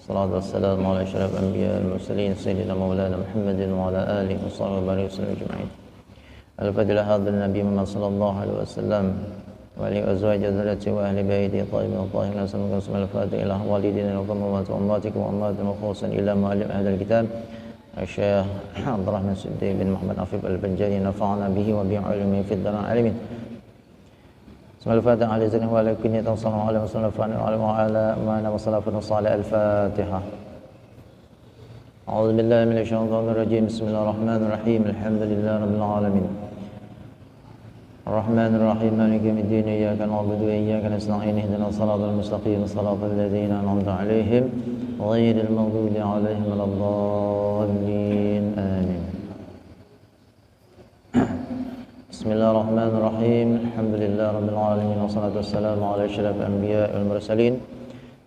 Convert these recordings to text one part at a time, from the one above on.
Salatu wassalamu ala asyrafil anbiya wal mursalin sayyidina maulana Muhammadin wa ala alihi wa sahbihi wasallam ajma'in. Al-fadilah hadirin Nabi Muhammad sallallahu alaihi wasallam wa ali azwaji dzurriyyati wa ahli baiti tayyibin wa tahirin sallallahu alaihi wasallam ila walidina wa ummati wa ummatikum wa ummatin wa khususan ila mu'allim ahli al-kitab Syekh Abdurrahman Siddiq bin Muhammad Afif Al-Banjari nafa'ana bihi wa bi 'ilmihi fid darin alamin. Bismillahirrahmanirrahim. Ali zani wa lakinni sallallahu alaihi wasallam wa ala mana wa salafun salih al-Fatihah. A'udzu billahi minasy syaithanir rajim. Bismillahirrahmanirrahim. Alhamdulillahi rabbil alamin. Ar-Rahmanir Rahim. Maliki yaumiddin. Iyyaka na'budu wa iyyaka nasta'in. Ihdinas siratal mustaqim. Shiratal ladzina an'amta 'alaihim ghairil maghdubi 'alaihim waladdallin. Amin. Bismillahirrahmanirrahim. Alhamdulillah rabbil alamin wassalatu wassalamu ala asyrafil anbiya wal mursalin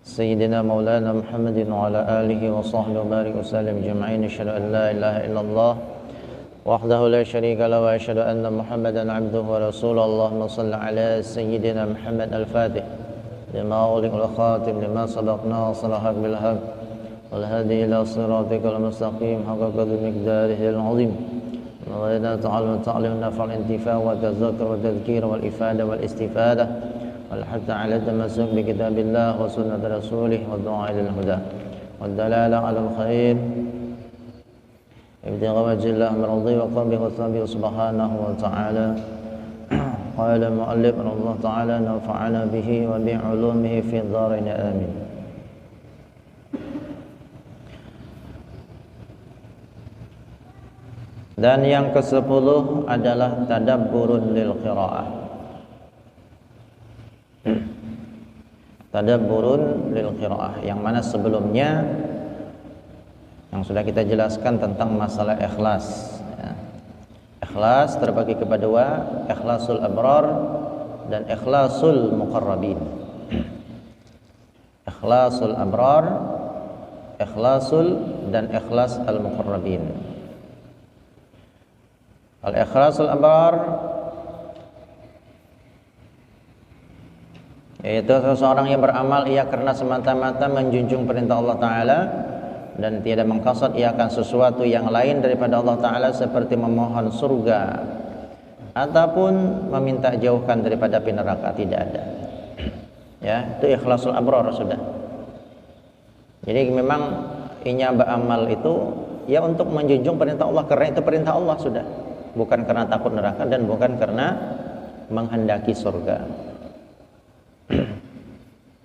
sayyidina maulana Muhammadin wa ala alihi wa sahbihi wa barik wasallam ajma'in. Asyhadu an la ilaha illallah wahdahu la syarika lahu wa asyhadu anna Muhammadan 'abduhu wa rasuluhu. Allahumma shalli ala sayyidina Muhammad al-Fatih lima ughliqa wal khatim lima sabaqna salahak bil haq wal hadi ila siratikal mustaqim haqqa qadri miqdarihi al-'azim. وإذا تعلم نفع الانتفاع والتذكر والتذكير والإفادة والاستفادة والحث على التمسك بكتاب الله وسنة رسوله والدعاء إلى الهدى والدلالة على الخير ابتغاء وجه الله مرضي وقربه وثوابه سبحانه وتعالى. قال المؤلف رحمه الله تعالى نفعنا به وبعلومه في الدارين آمين. Dan yang ke-10 adalah tadabburun lil qiraah. Tadabburun lil qiraah yang mana sebelumnya yang sudah kita jelaskan tentang masalah ikhlas ya. Ikhlas terbagi kepada dua, ikhlasul abrar dan ikhlasul muqarrabin. Ikhlasul abrar, ikhlasul dan ikhlas al-muqarrabin. Al-ikhlasul abrar yaitu seseorang yang beramal ia karena semata-mata menjunjung perintah Allah Ta'ala dan tiada mengqasad ia akan sesuatu yang lain daripada Allah Ta'ala seperti memohon surga ataupun meminta jauhkan daripada api neraka, tidak ada ya, itu ikhlasul abrar sudah. Jadi memang inya beramal itu ya untuk menjunjung perintah Allah, karena itu perintah Allah sudah, bukan karena takut neraka dan bukan karena menghendaki surga.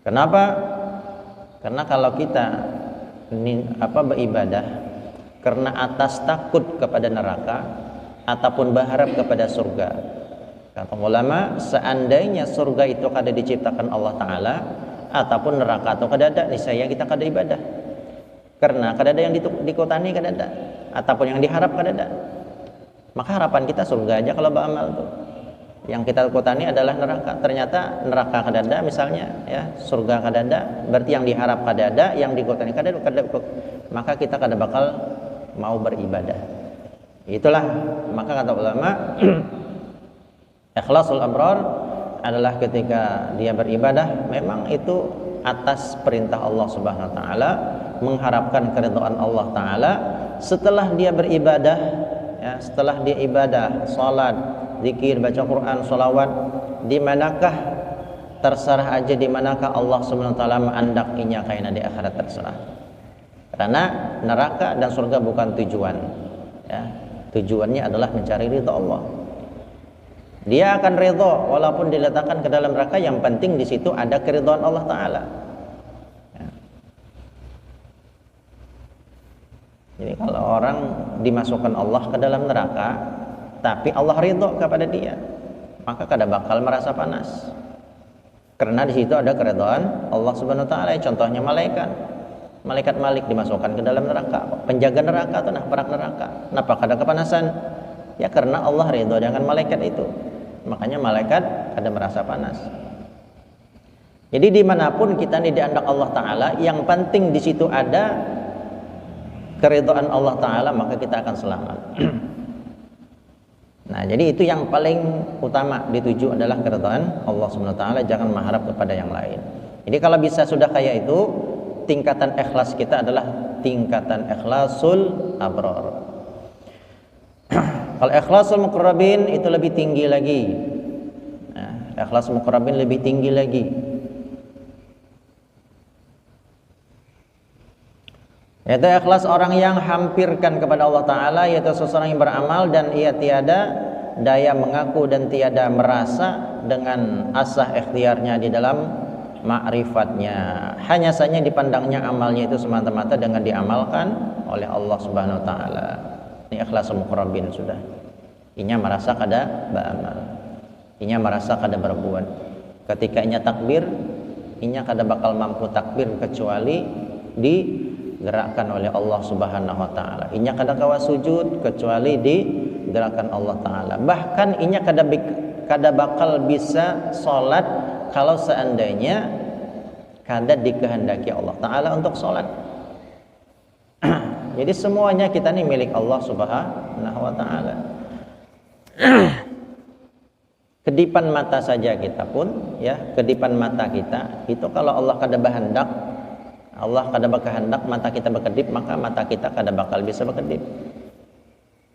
Kenapa? Karena kalau kita beribadah karena atas takut kepada neraka ataupun berharap kepada surga, kata ulama, seandainya surga itu kada diciptakan Allah Ta'ala ataupun neraka itu kada ada, niscaya kita kada ibadah. Karena kada ada yang dikotani, kada ada, ataupun yang diharap kada ada. Maka harapan kita surga aja kalau beramal tuh. Yang kita kotani adalah neraka. Ternyata neraka kada ada misalnya ya, surga kada ada, berarti yang diharap kada ada, yang dikotani kada ada. Maka kita kada bakal mau beribadah. Itulah maka kata ulama ikhlasul abrar adalah ketika dia beribadah memang itu atas perintah Allah Subhanahu wa taala, mengharapkan keridhaan Allah Ta'ala. Setelah dia beribadah ya, setelah dia ibadah, salat, zikir, baca Quran, salawat, di manakah terserah aja di manakah Allah Subhanahu wa taala mendak inya kaina di akhirat terserah. Karena neraka dan surga bukan tujuan. Ya, tujuannya adalah mencari ridha Allah. Dia akan ridha walaupun diletakkan ke dalam neraka, yang penting di situ ada keridhaan Allah Ta'ala. Jadi kalau orang dimasukkan Allah ke dalam neraka tapi Allah ridho kepada dia, maka kada bakal merasa panas. Karena di situ ada keridhaan Allah Subhanahu wa taala. Contohnya malaikat Malik dimasukkan ke dalam neraka. Penjaga neraka itu perak neraka. Kenapa kada kepanasan? Ya karena Allah ridho dengan malaikat itu. Makanya malaikat kada merasa panas. Jadi dimanapun kita ini diandak Allah Ta'ala, yang penting di situ ada keridhaan Allah Ta'ala, maka kita akan selamat. Nah, jadi itu yang paling utama dituju adalah keridhaan Allah Subhanahu wa taala, jangan mengharap kepada yang lain. Jadi kalau bisa sudah kayak itu, tingkatan ikhlas kita adalah tingkatan ikhlasul abrar. Kalau ikhlasul muqarrabin itu lebih tinggi lagi. Nah, ikhlas muqarrabin lebih tinggi lagi. Yaitu ikhlas orang yang hampirkan kepada Allah Ta'ala, yaitu seseorang yang beramal dan ia tiada daya mengaku dan tiada merasa dengan asah ikhtiarnya di dalam ma'rifatnya. Hanya saja dipandangnya amalnya itu semata-mata dengan diamalkan oleh Allah Subhanahu Wa Ta'ala. Ini ikhlas muqarrabin sudah. Inya merasa kada beramal, inya merasa kada berbuat. Ketika inya takbir, inya kada bakal mampu takbir kecuali digerakkan oleh Allah Subhanahu Wa Ta'ala. Inya kada kawa sujud kecuali digerakkan Allah Ta'ala. Bahkan inya kada bakal bisa sholat kalau seandainya kada dikehendaki Allah Ta'ala untuk sholat. Jadi semuanya kita ini milik Allah Subhanahu Wa Ta'ala. Kedipan mata saja kita pun, ya, kedipan mata kita itu kalau Allah kada berkehendak, Allah kada berkehendak mata kita berkedip, maka mata kita kada bakal bisa berkedip.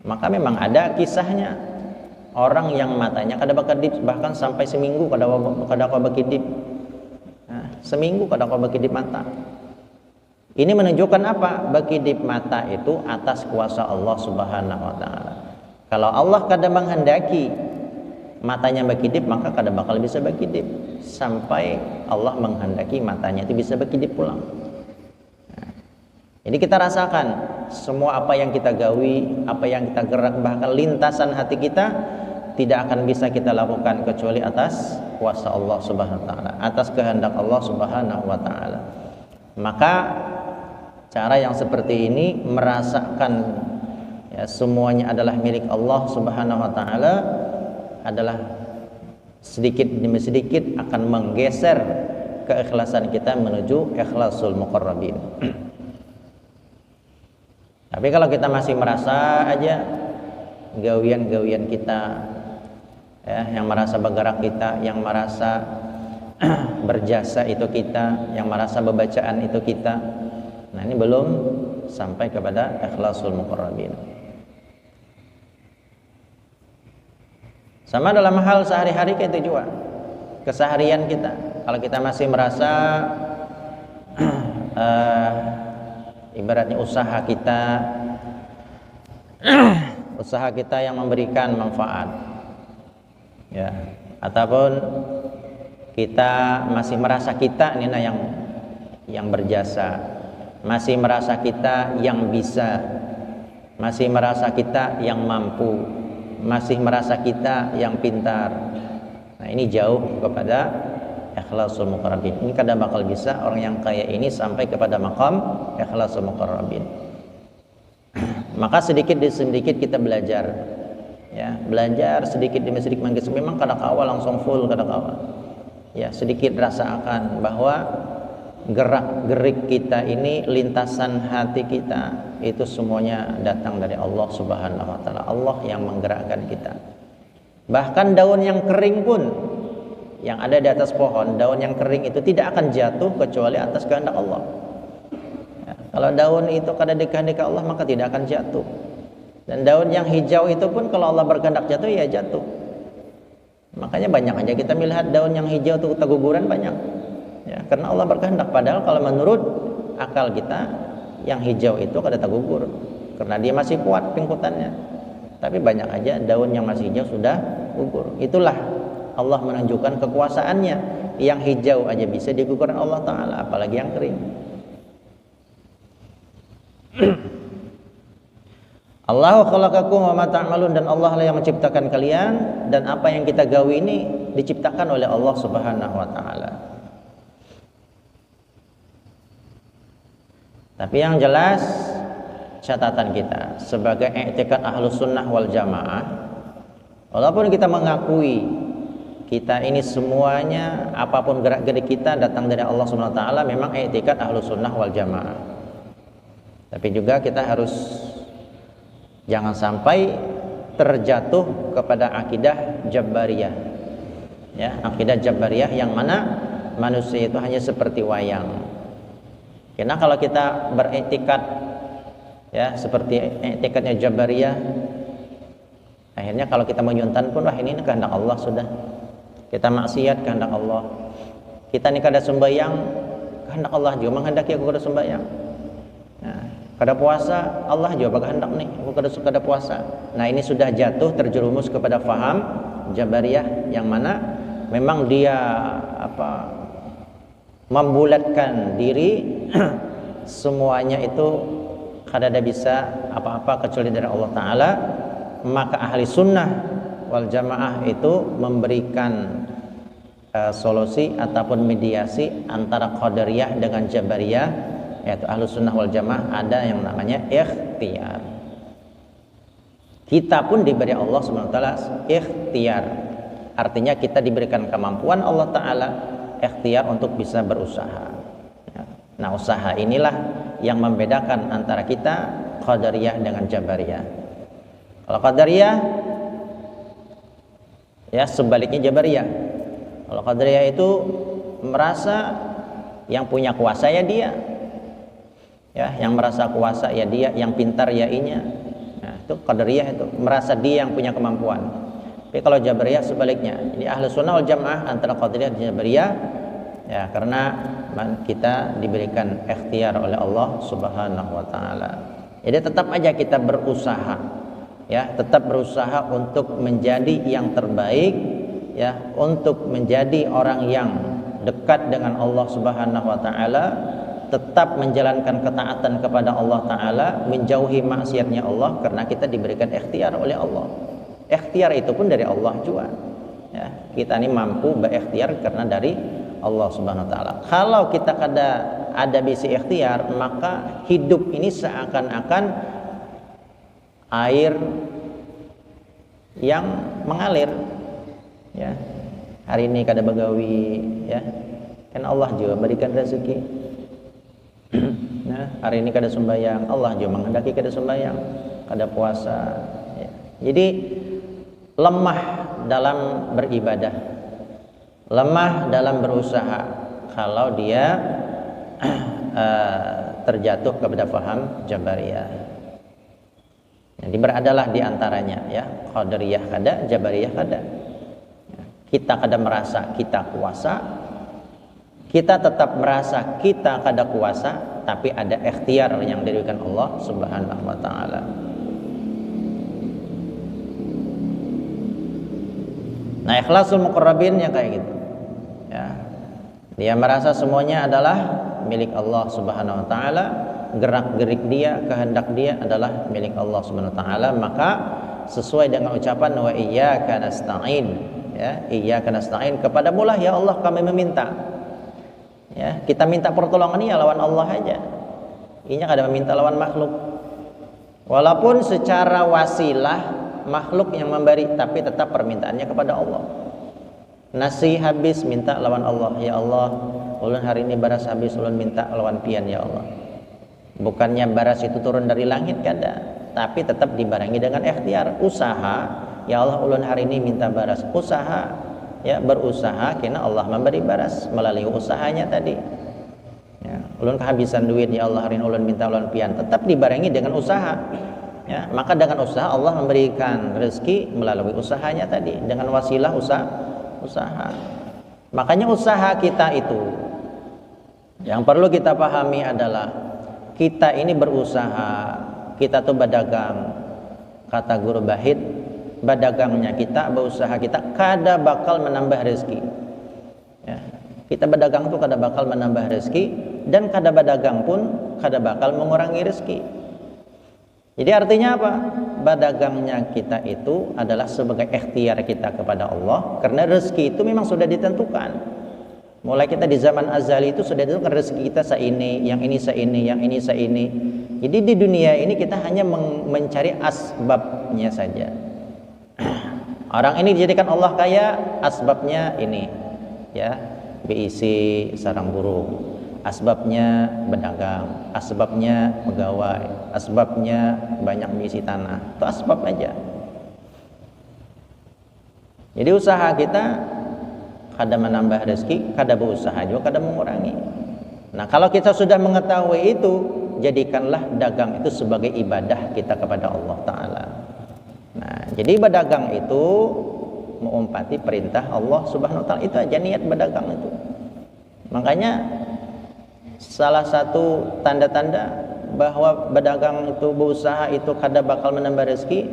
Maka memang ada kisahnya orang yang matanya kada berkedip, bahkan sampai seminggu kada berkedip. Nah, seminggu kada berkedip mata. Ini menunjukkan apa? Berkedip mata itu atas kuasa Allah Subhanahu Wa Ta'ala. Kalau Allah kada menghendaki matanya berkedip, maka kada bakal bisa berkedip sampai Allah menghendaki matanya itu bisa berkedip pulang. Nah, ini kita rasakan semua apa yang kita gawi, apa yang kita gerak, bahkan lintasan hati kita tidak akan bisa kita lakukan kecuali atas kuasa Allah Subhanahu Wa Ta'ala, atas kehendak Allah Subhanahu Wa Ta'ala. Maka cara yang seperti ini merasakan ya, semuanya adalah milik Allah Subhanahu Wa Ta'ala adalah sedikit demi sedikit akan menggeser keikhlasan kita menuju ikhlasul muqarrabin. Tapi kalau kita masih merasa aja gawian-gawian kita, ya, yang merasa bergerak kita, yang merasa berjasa itu kita, yang merasa bebacaan itu kita, nah ini belum sampai kepada ikhlasul muqarrabin. Sama dalam hal sehari-hari kita juga, keseharian kita. Kalau kita masih merasa ibaratnya usaha kita yang memberikan manfaat, ya, ataupun kita masih merasa kita ini yang berjasa, masih merasa kita yang bisa, masih merasa kita yang mampu, masih merasa kita yang pintar. Nah, ini jauh kepada ikhlasul muqarrabin. Ini kada bakal bisa orang yang kaya ini sampai kepada maqam ikhlasul muqarrabin. Maka sedikit demi sedikit kita belajar, ya, belajar sedikit demi sedikit. Memang kada kawa langsung full, kada kawa. Ya, sedikit rasakan bahwa gerak-gerik kita ini, lintasan hati kita itu semuanya datang dari Allah Subhanahu Wa Ta'ala. Allah yang menggerakkan kita. Bahkan daun yang kering pun, yang ada di atas pohon, daun yang kering itu tidak akan jatuh kecuali atas kehendak Allah. Ya, kalau daun itu kada dikehendaki Allah maka tidak akan jatuh. Dan daun yang hijau itu pun kalau Allah berkehendak jatuh ya jatuh. Makanya banyak aja kita melihat daun yang hijau itu keguguran banyak. Ya, karena Allah berkehendak. Padahal kalau menurut akal kita yang hijau itu kada tergugur karena dia masih kuat pingkutannya. Tapi banyak aja daun yang masih hijau sudah gugur. Itulah Allah menunjukkan kekuasaannya. Yang hijau aja bisa digugurkan Allah Ta'ala, apalagi yang kering. Allahu khalaqakum wa ma ta'malun, dan Allah lah yang menciptakan kalian, dan apa yang kita gawi ini diciptakan oleh Allah Subhanahu Wa Ta'ala. Tapi yang jelas catatan kita sebagai i'tikad Ahlus Sunnah wal Jamaah, walaupun kita mengakui kita ini semuanya apapun gerak-gerik kita datang dari Allah Subhanahu Wa Ta'ala, memang i'tikad Ahlus Sunnah wal Jamaah. Tapi juga kita harus jangan sampai terjatuh kepada akidah Jabbariyah. Ya, akidah Jabbariyah yang mana manusia itu hanya seperti wayang. Karena kalau kita beriktikad ya seperti iktikadnya Jabariyah, akhirnya kalau kita menyuntan pun wah ini kehendak Allah sudah. Kita maksiat kehendak Allah. Kita nih kada sembahyang kehendak Allah juga menghendaki aku kada sembahyang. Nah, kada puasa Allah juga kehendak nih aku kada puasa. Nah, ini sudah jatuh terjerumus kepada faham Jabariyah yang mana memang dia membulatkan diri semuanya itu kada ada bisa apa-apa kecuali dari Allah Ta'ala. Maka ahli sunnah wal jamaah itu memberikan solusi ataupun mediasi antara Qadariyah dengan Jabariyah, yaitu ahli sunnah wal jamaah ada yang namanya ikhtiar. Kita pun diberi Allah SWT ikhtiar, artinya kita diberikan kemampuan Allah Ta'ala ikhtiar untuk bisa berusaha. Nah, usaha inilah yang membedakan antara kita Qadariyah dengan Jabariyah. Kalau Qadariyah ya sebaliknya Jabariyah. Kalau Qadariyah itu merasa yang punya kuasa ya dia, ya yang merasa kuasa ya dia, yang pintar ya inya. Nah, itu Qadariyah, itu merasa dia yang punya kemampuan. Tapi kalau Jabariyah sebaliknya. Jadi ahlu sunnah wal jamaah antara Qadariyah dan Jabariyah ya karena kita diberikan ikhtiar oleh Allah Subhanahu wa taala. Jadi tetap aja kita berusaha. Ya, tetap berusaha untuk menjadi yang terbaik ya, untuk menjadi orang yang dekat dengan Allah Subhanahu wa taala, tetap menjalankan ketaatan kepada Allah taala, menjauhi maksiatnya Allah karena kita diberikan ikhtiar oleh Allah. Ikhtiar itu pun dari Allah juga. Ya, kita ini mampu berikhtiar karena dari Allah Subhanahu wa taala. Kalau kita ada bisi ikhtiar, maka hidup ini seakan-akan air yang mengalir. Ya. Hari ini kada begawi, ya. Kan Allah juga berikan rezeki. Nah, hari ini kada sembahyang, Allah juga menghendaki kada sembahyang, kada puasa. Ya. Jadi lemah dalam beribadah, lemah dalam berusaha kalau dia terjatuh kepada paham Jabariyah. Jadi beradalah di antaranya ya, Qadariyah kada, Jabariyah kada. Kita kada merasa kita kuasa, kita tetap merasa kita kada kuasa, tapi ada ikhtiar yang diberikan Allah Subhanahu wa taala. Nah, ikhlasul muqarrabin yang kayak gitu. Ya. Dia merasa semuanya adalah milik Allah Subhanahu wa taala, gerak-gerik dia, kehendak dia adalah milik Allah Subhanahu wa taala, maka sesuai dengan ucapan wa iyyaka nasta'in, ya, iyyaka nasta'in, kepadamu lah ya Allah kami meminta. Ya, kita minta pertolongan ya lawan Allah aja. Inya kada meminta lawan makhluk. Walaupun secara wasilah makhluk yang memberi, tapi tetap permintaannya kepada Allah. Nasi habis minta lawan Allah, ya Allah ulun hari ini baras habis, ulun minta lawan pian ya Allah. Bukannya baras itu turun dari langit kada, tapi tetap dibarengi dengan ikhtiar, usaha. Ya Allah ulun hari ini minta baras, usaha, ya berusaha karena Allah memberi baras melalui usahanya tadi. Ya, ulun kehabisan duit ya Allah hari ini ulun minta lawan pian, tetap dibarengi dengan usaha. Ya, maka dengan usaha Allah memberikan rezeki melalui usahanya tadi, dengan wasilah usaha. Makanya usaha kita itu yang perlu kita pahami adalah kita ini berusaha, kita tuh berdagang. Kata guru Bahid, berdagangnya kita, berusaha kita kada bakal menambah rezeki. Ya, kita berdagang tuh kada bakal menambah rezeki, dan kada berdagang pun kada bakal mengurangi rezeki. Jadi artinya apa? Berdagangnya kita itu adalah sebagai ikhtiar kita kepada Allah, karena rezeki itu memang sudah ditentukan. Mulai kita di zaman azali itu sudah ditentukan rezeki kita seini, yang ini seini, yang ini seini. Jadi di dunia ini kita hanya mencari asbabnya saja. Orang ini dijadikan Allah kaya, asbabnya ini, ya, beisi sarang burung. Asbabnya berdagang, asbabnya pegawai, asbabnya banyak mengisi tanah. Itu asbab aja. Jadi usaha kita kada menambah rezeki, kada berusaha juga kada mengurangi. Nah, kalau kita sudah mengetahui itu, jadikanlah dagang itu sebagai ibadah kita kepada Allah Ta'ala. Nah, jadi berdagang itu mengumpati perintah Allah Subhanahu Wa Ta'ala, itu aja niat berdagang itu. Makanya salah satu tanda-tanda bahwa berdagang itu, berusaha itu kada bakal menambah rezeki,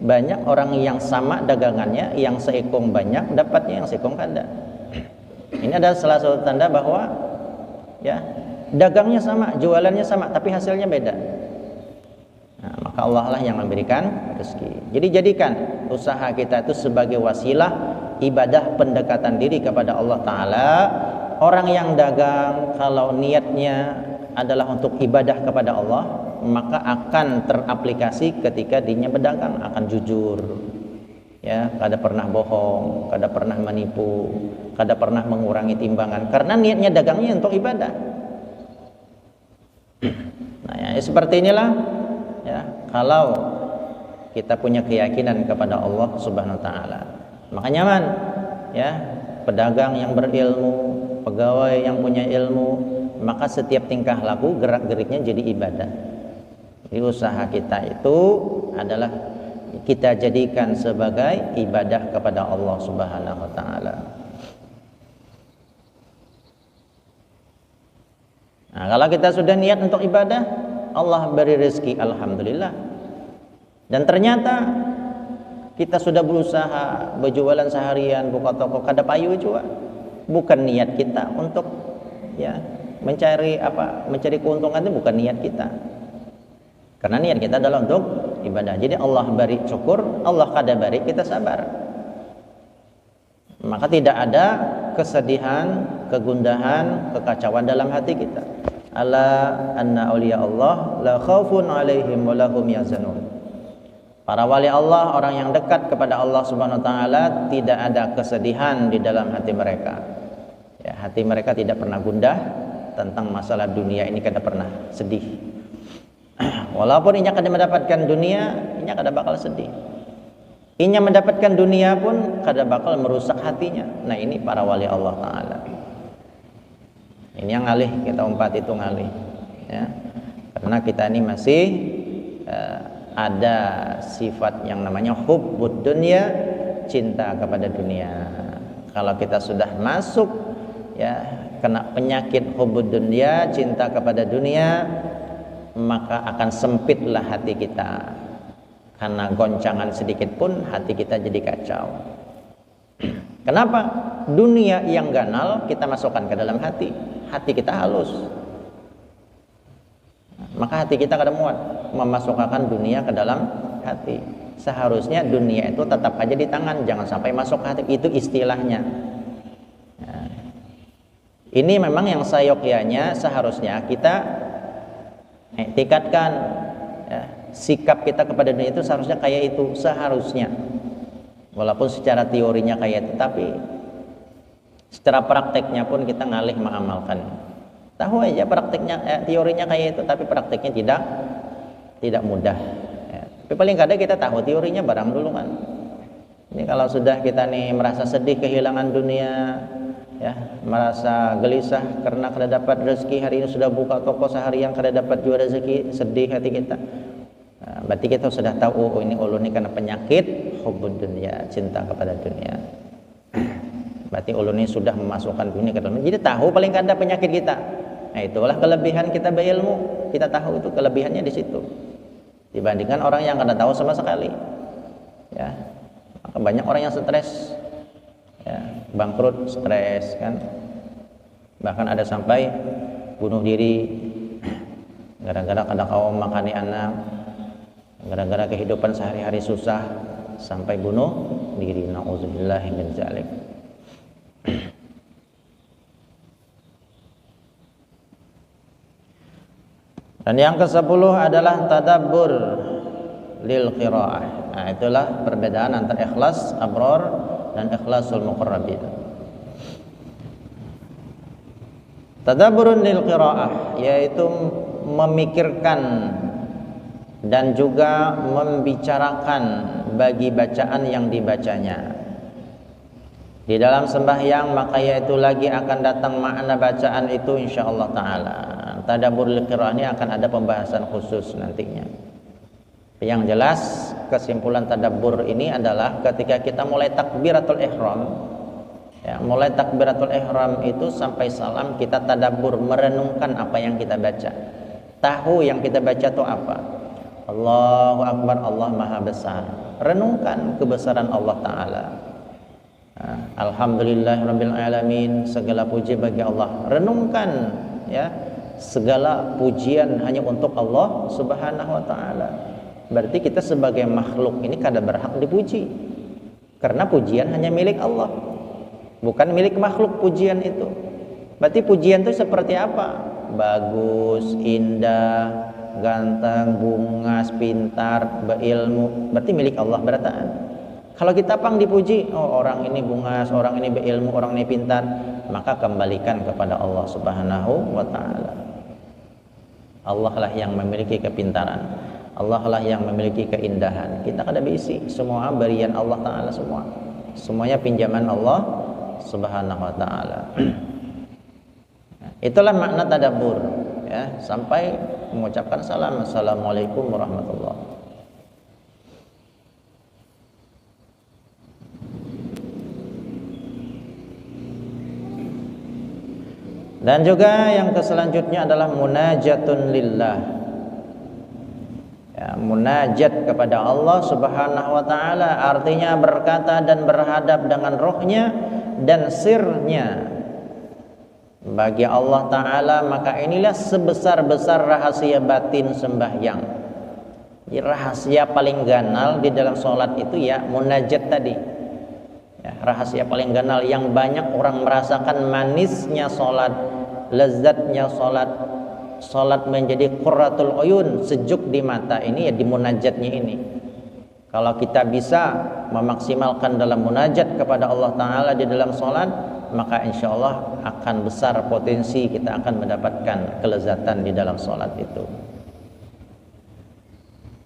banyak orang yang sama dagangannya, yang seekong banyak dapatnya, yang seekong kada. Ini adalah salah satu tanda bahwa ya dagangnya sama, jualannya sama, tapi hasilnya beda. Nah, maka Allah lah yang memberikan rezeki. Jadi jadikan usaha kita itu sebagai wasilah ibadah pendekatan diri kepada Allah Ta'ala. Orang yang dagang kalau niatnya adalah untuk ibadah kepada Allah, maka akan teraplikasi ketika dirinya berdagang, akan jujur, ya, kada pernah bohong, kada pernah menipu, kada pernah mengurangi timbangan, karena niatnya dagangnya untuk ibadah. Nah, ya, seperti inilah ya, kalau kita punya keyakinan kepada Allah Subhanahu Wa Ta'ala, maka nyaman ya, pedagang yang berilmu, pegawai yang punya ilmu, maka setiap tingkah laku, gerak-geriknya jadi ibadah. Jadi usaha kita itu adalah kita jadikan sebagai ibadah kepada Allah Subhanahu Wa Ta'ala. Nah, kalau kita sudah niat untuk ibadah, Allah beri rezeki, alhamdulillah. Dan ternyata kita sudah berusaha berjualan seharian, buka toko, kada payu juga. Bukan niat kita untuk ya mencari keuntungan, itu bukan niat kita. Karena niat kita adalah untuk ibadah. Jadi Allah beri syukur, Allah kada beri kita sabar. Maka tidak ada kesedihan, kegundahan, kekacauan dalam hati kita. Ala anna awliya Allah la khaufun alaihim wa lahum yahzanun. Para wali Allah, orang yang dekat kepada Allah Subhanahu Wa Ta'ala, tidak ada kesedihan di dalam hati mereka. Ya, hati mereka tidak pernah gundah tentang masalah dunia ini, kada pernah sedih. Walaupun inya kada mendapatkan dunia, inya kada bakal sedih. Inya mendapatkan dunia pun kada bakal merusak hatinya. Nah, ini para wali Allah Ta'ala. Ini yang ngalih, kita umpat itu ngalih ya. Karena kita ini masih ada sifat yang namanya hubbud dunya, cinta kepada dunia. Kalau kita sudah masuk ya kena penyakit hubbud dunya, cinta kepada dunia, maka akan sempitlah hati kita. Karena goncangan sedikit pun hati kita jadi kacau. Kenapa? Dunia yang ganal kita masukkan ke dalam hati. Hati kita halus. Maka hati kita kada muat memasukkan dunia ke dalam hati. Seharusnya dunia itu tetap aja di tangan, jangan sampai masuk ke hati. Itu istilahnya. Nah, ini memang yang sayogyanya seharusnya kita tingkatkan ya, sikap kita kepada dunia itu seharusnya kayak itu, seharusnya. Walaupun secara teorinya kayak itu, tapi secara prakteknya pun kita ngalih mengamalkan. Tahu aja prakteknya, teorinya kayak itu, tapi prakteknya tidak mudah. Ya. Tapi paling kadang kita tahu teorinya barang dulu kan. Ini kalau sudah kita nih merasa sedih kehilangan dunia, ya, merasa gelisah karena kada dapat rezeki, hari ini sudah buka toko seharian kada dapat jual rezeki, sedih hati kita. Nah, berarti kita sudah tahu, oh ini ulun ini karena penyakit hubbud dunya, cinta kepada dunia. Berarti ulun ini sudah memasukkan dunia ke dalam. Jadi tahu paling kada penyakit kita. Nah, itulah kelebihan kita berilmu. Kita tahu itu kelebihannya di situ. Dibandingkan orang yang kada tahu sama sekali. Ya. Maka banyak orang yang stres. Ya, bangkrut, stres kan. Bahkan ada sampai bunuh diri gara-gara kada kau makani anak, gara-gara kehidupan sehari-hari susah sampai bunuh diri. Nauzubillah min dzalik. Dan yang ke-10 adalah tadabbur lil qiraah. Nah, itulah perbedaan antara ikhlas abrar dan ikhlasul muqarrabin. Tadabburun lil qiraah yaitu memikirkan dan juga membicarakan bagi bacaan yang dibacanya. di dalam sembahyang, maka yaitu lagi akan datang makna bacaan itu insyaallah taala. Tadabbur qiraah ini akan ada pembahasan khusus nantinya. Yang jelas kesimpulan tadabbur ini adalah ketika kita mulai takbiratul ihram, ya, mulai takbiratul ihram itu sampai salam kita tadabbur, merenungkan apa yang kita baca. Tahu yang kita baca itu apa? Allahu Akbar, Allah Maha Besar. Renungkan kebesaran Allah Ta'ala. Alhamdulillahirabbil alamin, segala puji bagi Allah. Renungkan ya, segala pujian hanya untuk Allah Subhanahu wa taala. Berarti kita sebagai makhluk ini kada berhak dipuji. Karena pujian hanya milik Allah. Bukan milik makhluk pujian itu. Berarti pujian itu seperti apa? Bagus, indah, ganteng, bungas, pintar, berilmu. Berarti milik Allah berataan. Kalau kita pang dipuji, oh orang ini bungas, orang ini berilmu, orang ini pintar, maka kembalikan kepada Allah Subhanahu wa taala. Allah lah yang memiliki kepintaran. Allah lah yang memiliki keindahan. Kita kada bisi, semua berian Allah taala semua. Semuanya pinjaman Allah Subhanahu wa taala. Itulah makna tadabbur ya, sampai mengucapkan salam. Assalamualaikum warahmatullahi. Dan juga yang selanjutnya adalah munajatun lillah. Ya, munajat kepada Allah Subhanahu wa taala artinya berkata dan berhadap dengan rohnya dan sirnya bagi Allah taala, maka inilah sebesar-besar rahasia batin sembahyang. Jadi rahasia paling ganal di dalam salat itu ya munajat tadi. Ya, rahasia paling ganal yang banyak orang merasakan manisnya salat, lezatnya salat, salat menjadi qurratul uyun, sejuk di mata ini ya di munajatnya ini. Kalau kita bisa memaksimalkan dalam munajat kepada Allah taala di dalam salat, maka insyaallah akan besar potensi kita akan mendapatkan kelezatan di dalam salat itu.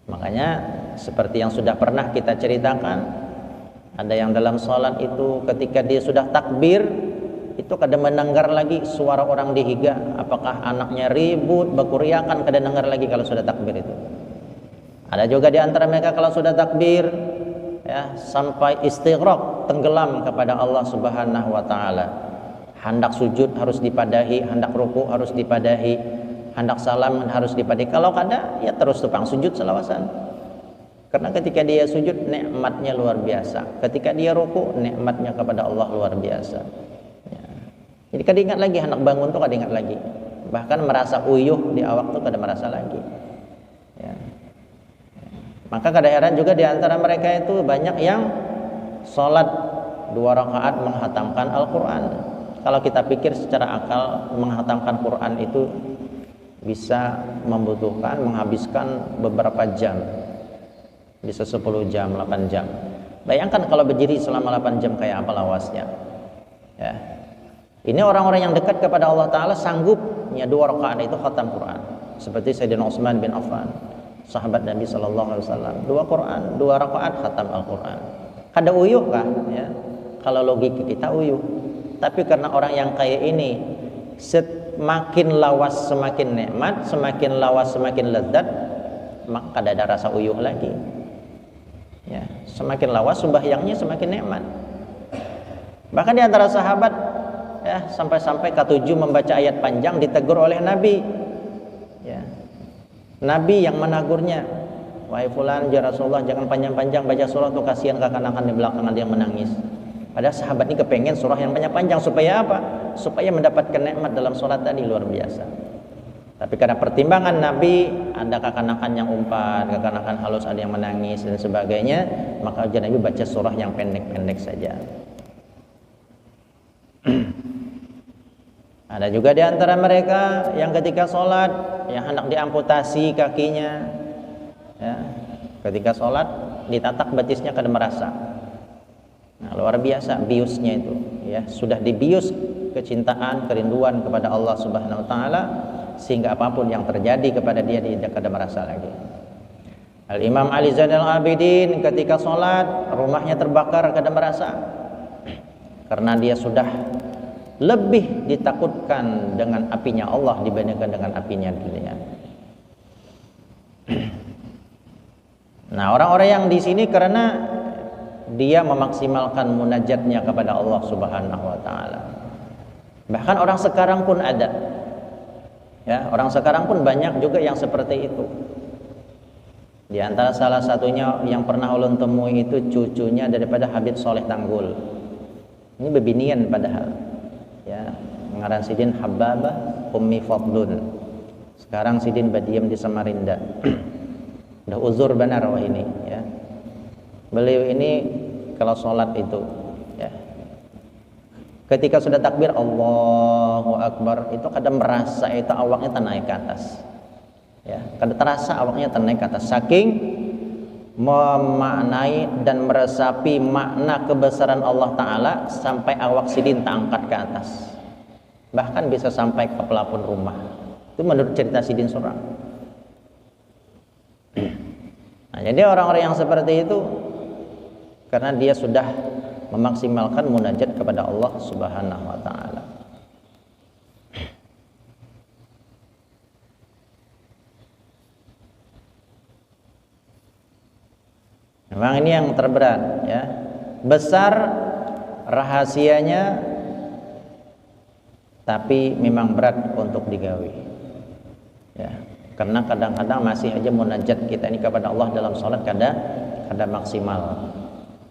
Makanya seperti yang sudah pernah kita ceritakan, ada yang dalam salat itu ketika dia sudah takbir itu kada mendengar lagi suara orang dihiga, apakah anaknya ribut, berkuriakan, kada dengar lagi kalau sudah takbir itu. Ada juga di antara mereka kalau sudah takbir ya sampai istighraq, tenggelam kepada Allah Subhanahu wa taala. Hendak sujud harus dipadahi, hendak ruku harus dipadahi, hendak salam harus dipadahi. Kalau kada ya terus tupang sujud selawasan. Karena ketika dia sujud nikmatnya luar biasa. Ketika dia ruku nikmatnya kepada Allah luar biasa. Ya. Jadi kada ingat lagi hendak bangun tuh kada ingat lagi. Bahkan merasa uyuh di awak tuh kada merasa lagi. Ya. Maka kada heran juga di antara mereka itu banyak yang sholat 2 rakaat menghatamkan Al-Quran. Kalau kita pikir secara akal menghatamkan Quran itu bisa membutuhkan, menghabiskan beberapa jam. Bisa 10 jam, 8 jam. Bayangkan kalau berdiri selama 8 jam kayak apa lawasnya. Ya. Ini orang-orang yang dekat kepada Allah Ta'ala sanggupnya 2 rakaat itu khatam Quran. Seperti Sayyidina Utsman bin Affan, sahabat Nabi SAW. 2 Quran, 2 rakaat khatam Al-Quran. Kada uyuh kah? Ya. Kalau logika kita uyuh. Tapi karena orang yang kayak ini semakin lawas semakin nikmat, semakin lawas semakin lezat, maka kada ada rasa uyuh lagi. Ya, semakin lawas sembahyangnya semakin nikmat. Bahkan di antara sahabat ya sampai-sampai ke-7 membaca ayat panjang ditegur oleh Nabi. Ya. Nabi yang menagurnya, wahai fulan ya Rasulullah jangan panjang-panjang baca surah tuh, kasihan kekanakan di belakang ada yang menangis. Padahal sahabat ini kepengen surah yang panjang-panjang supaya apa? Supaya mendapatkan nikmat dalam sholat tadi luar biasa. Tapi karena pertimbangan Nabi, ada kekanakan yang umpat, kekanakan halus, ada yang menangis dan sebagainya, maka Nabi baca surah yang pendek-pendek saja. Ada juga di antara mereka yang ketika sholat yang hendak diamputasi kakinya, ya, ketika sholat ditatak betisnya kada merasa. Nah, luar biasa biusnya itu, ya sudah dibius kecintaan, kerinduan kepada Allah Subhanahu Wa Taala. Sehingga apapun yang terjadi kepada dia tidak ada merasa lagi. Al-Imam Ali Zainal Abidin ketika sholat rumahnya terbakar kada merasa. karena dia sudah lebih ditakutkan dengan apinya Allah dibandingkan dengan apinya dunia. Nah, orang-orang yang di sini karena dia memaksimalkan munajatnya kepada Allah Subhanahu wa taala. Bahkan orang sekarang pun ada. Ya, orang sekarang pun banyak juga yang seperti itu. Di antara salah satunya yang pernah ulun temui itu cucunya daripada Habib Soleh Tanggul. Ini bebinian padahal. Ya, ngaran Sidin Hababah Ummi Fadlun. Sekarang Sidin badiam di Samarinda. Udah uzur benar wah ini, ya. Beliau ini kalau sholat itu, ya, ketika sudah takbir Allahu Akbar itu kadang merasa itu awaknya naik ke atas, ya, kadang terasa awaknya naik ke atas saking memaknai dan meresapi makna kebesaran Allah Ta'ala sampai awak Sidin terangkat ke atas, bahkan bisa sampai ke pelapon rumah. Itu menurut cerita Sidin seorang. Nah, jadi orang-orang yang seperti itu karena dia sudah memaksimalkan munajat kepada Allah Subhanahu wa taala. Memang ini yang terberat, ya. Besar rahasianya tapi memang berat untuk digawi. Ya. Karena kadang-kadang masih aja munajat kita ini kepada Allah dalam sholat kada maksimal.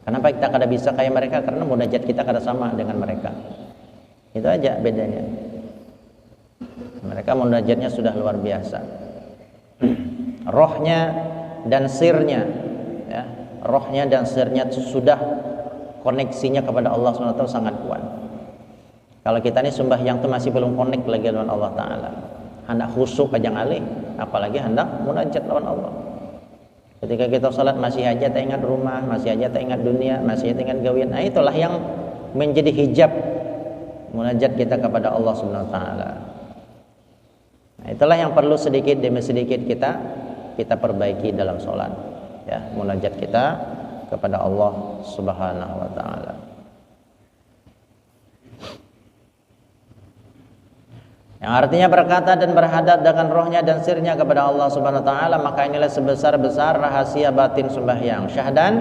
Kenapa kita kada bisa kayak mereka? Karena munajat kita kada sama dengan mereka. Itu aja bedanya. Mereka munajatnya sudah luar biasa. Rohnya dan sirnya, ya, rohnya dan sirnya sudah koneksinya kepada Allah SWT sangat kuat. Kalau kita ini sembahyang itu masih belum connect lagi dengan Allah Ta'ala. Hendak khusyuk aja ngalih, apalagi hendak munajat lawan Allah. Ketika kita salat masih aja tak ingat rumah, masih aja tak ingat dunia, masih aja tak ingat gawian. Nah, itulah yang menjadi hijab munajat kita kepada Allah Subhanahu wa taala. Nah, itulah yang perlu sedikit demi sedikit kita perbaiki dalam salat, ya, munajat kita kepada Allah Subhanahu wa taala. Yang artinya berkata dan berhadap dengan rohnya dan sirnya kepada Allah Subhanahu wa taala, maka inilah sebesar-besar rahasia batin sembahyang. Syahdan,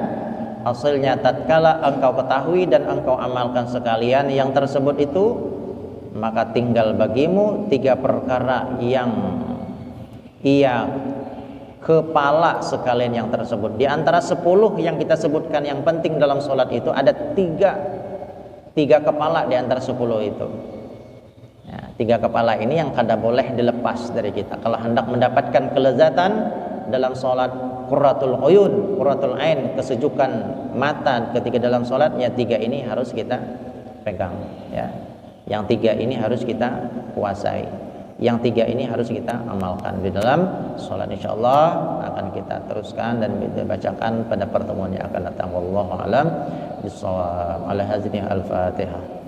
hasilnya tatkala engkau ketahui dan engkau amalkan sekalian yang tersebut itu, maka tinggal bagimu 3 perkara yang ia kepala sekalian yang tersebut. Di antara 10 yang kita sebutkan yang penting dalam sholat itu ada 3 kepala di antara 10 itu. Ya, 3 kepala ini yang kada boleh dilepas dari kita. Kalau hendak mendapatkan kelezatan dalam sholat, qurratul uyun, qurratul ain, kesejukan mata ketika dalam sholat, ya 3 ini harus kita pegang. Ya, yang 3 ini harus kita kuasai. Yang 3 ini harus kita amalkan di dalam sholat. InsyaAllah akan kita teruskan dan kita bacakan pada pertemuan yang akan datang. Wallahu a'lam bishawab. Ala hadzini al-Fatihah.